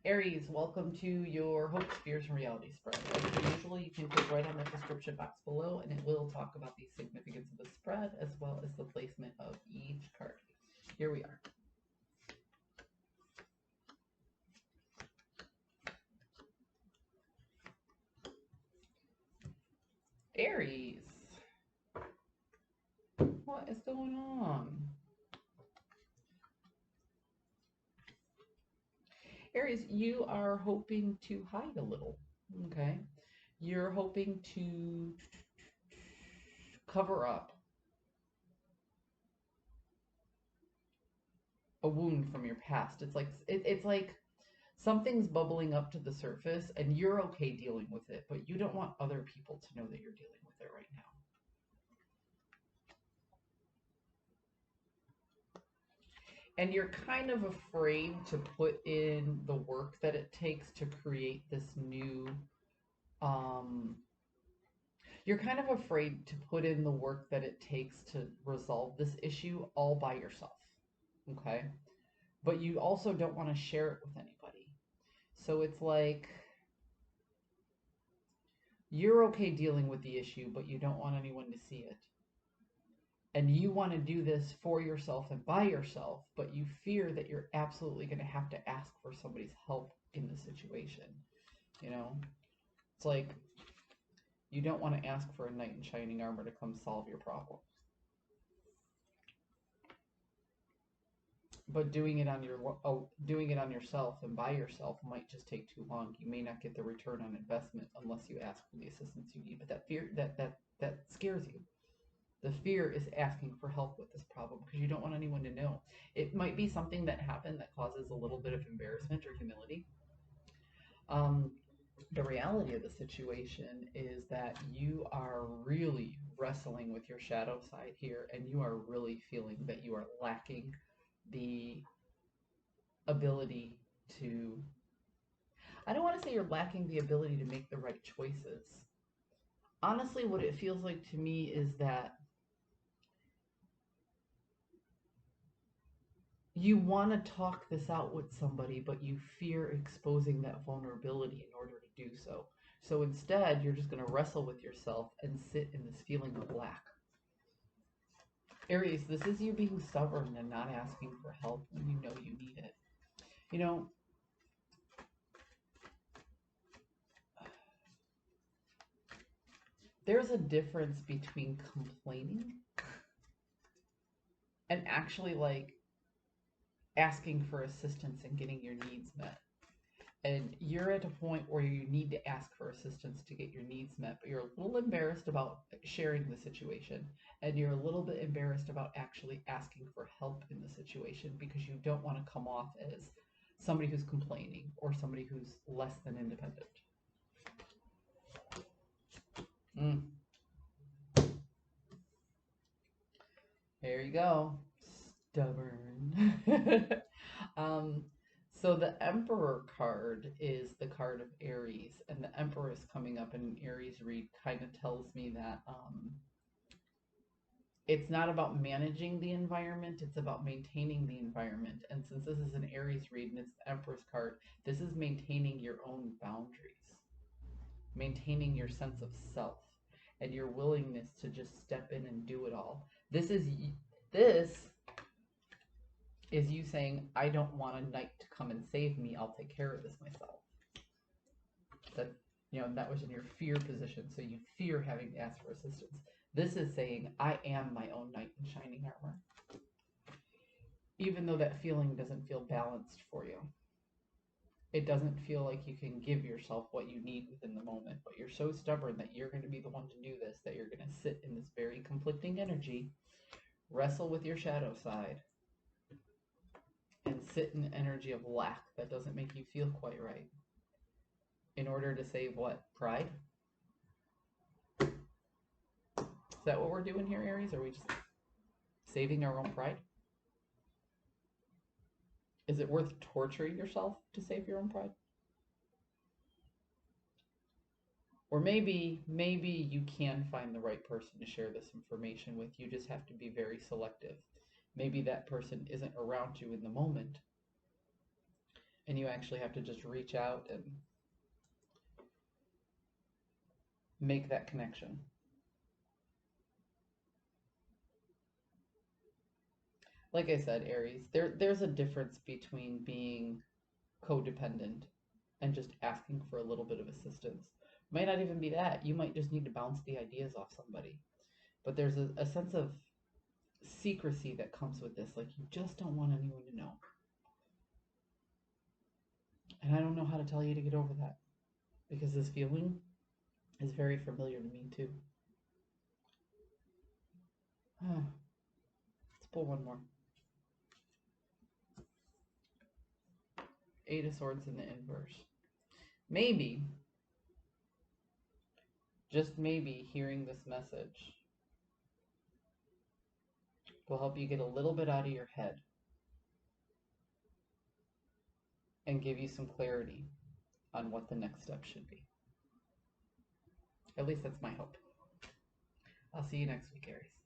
Aries, welcome to your hopes, fears, and reality spread. As per usual, you can click right on the description box below, and it will talk about the significance of the spread as well as the placement of each card. Here we are. Aries, what is going on? Aries, you are hoping to hide a little, okay? You're hoping to cover up a wound from your past. It's like something's bubbling up to the surface and you're okay dealing with it, but you don't want other people to know that you're dealing with it right now. And you're kind of afraid to put in the work that it takes to create this new um you're kind of afraid to put in the work that it takes to resolve this issue all by yourself. Okay? But you also don't want to share it with anybody. So it's like you're okay dealing with the issue, but you don't want anyone to see it. And you want to do this for yourself and by yourself, but you fear that you're absolutely going to have to ask for somebody's help in the situation. You know, it's like you don't want to ask for a knight in shining armor to come solve your problem. But doing it on yourself and by yourself might just take too long. You may not get the return on investment unless you ask for the assistance you need. But that fear that scares you. The fear is asking for help with this problem because you don't want anyone to know. It might be something that happened that causes a little bit of embarrassment or humility. Um, the reality of the situation is that you are really wrestling with your shadow side here, and you are really feeling that you are lacking the ability to. I don't want to say you're lacking the ability to make the right choices. Honestly, what it feels like to me is that you want to talk this out with somebody, but you fear exposing that vulnerability in order to do so. So instead, you're just going to wrestle with yourself and sit in this feeling of lack. Aries, this is you being stubborn and not asking for help when you know you need it. You know, there's a difference between complaining and actually like asking for assistance and getting your needs met. And you're at a point where you need to ask for assistance to get your needs met, but you're a little embarrassed about sharing the situation, and you're a little bit embarrassed about actually asking for help in the situation because you don't want to come off as somebody who's complaining or somebody who's less than independent. Mm, there you go. Stubborn. um, so the Emperor card is the card of Aries, and the Empress coming up in an Aries read kind of tells me that it's not about managing the environment, it's about maintaining the environment. And since this is an Aries read and it's the Empress card, this is maintaining your own boundaries, maintaining your sense of self, and your willingness to just step in and do it all. This is you saying, I don't want a knight to come and save me. I'll take care of this myself. That that was in your fear position, so you fear having to ask for assistance. This is saying, I am my own knight in shining armor. Even though that feeling doesn't feel balanced for you. It doesn't feel like you can give yourself what you need within the moment, but you're so stubborn that you're going to be the one to do this, that you're going to sit in this very conflicting energy, wrestle with your shadow side, and sit in the energy of lack that doesn't make you feel quite right. In order to save what? Pride? Is that what we're doing here, Aries? Are we just saving our own pride? Is it worth torturing yourself to save your own pride? Or maybe you can find the right person to share this information with. You just have to be very selective. Maybe that person isn't around you in the moment, And you actually have to just reach out and make that connection. Like I said, Aries, there's a difference between being codependent and just asking for a little bit of assistance. Might not even be that. You might just need to bounce the ideas off somebody. But there's a sense of secrecy that comes with this. Like, you just don't want anyone to know. And I don't know how to tell you to get over that, because this feeling is very familiar to me too. Let's pull one more. Eight of Swords in the inverse. Maybe, just maybe, hearing this message will help you get a little bit out of your head and give you some clarity on what the next step should be. At least that's my hope. I'll see you next week, Aries.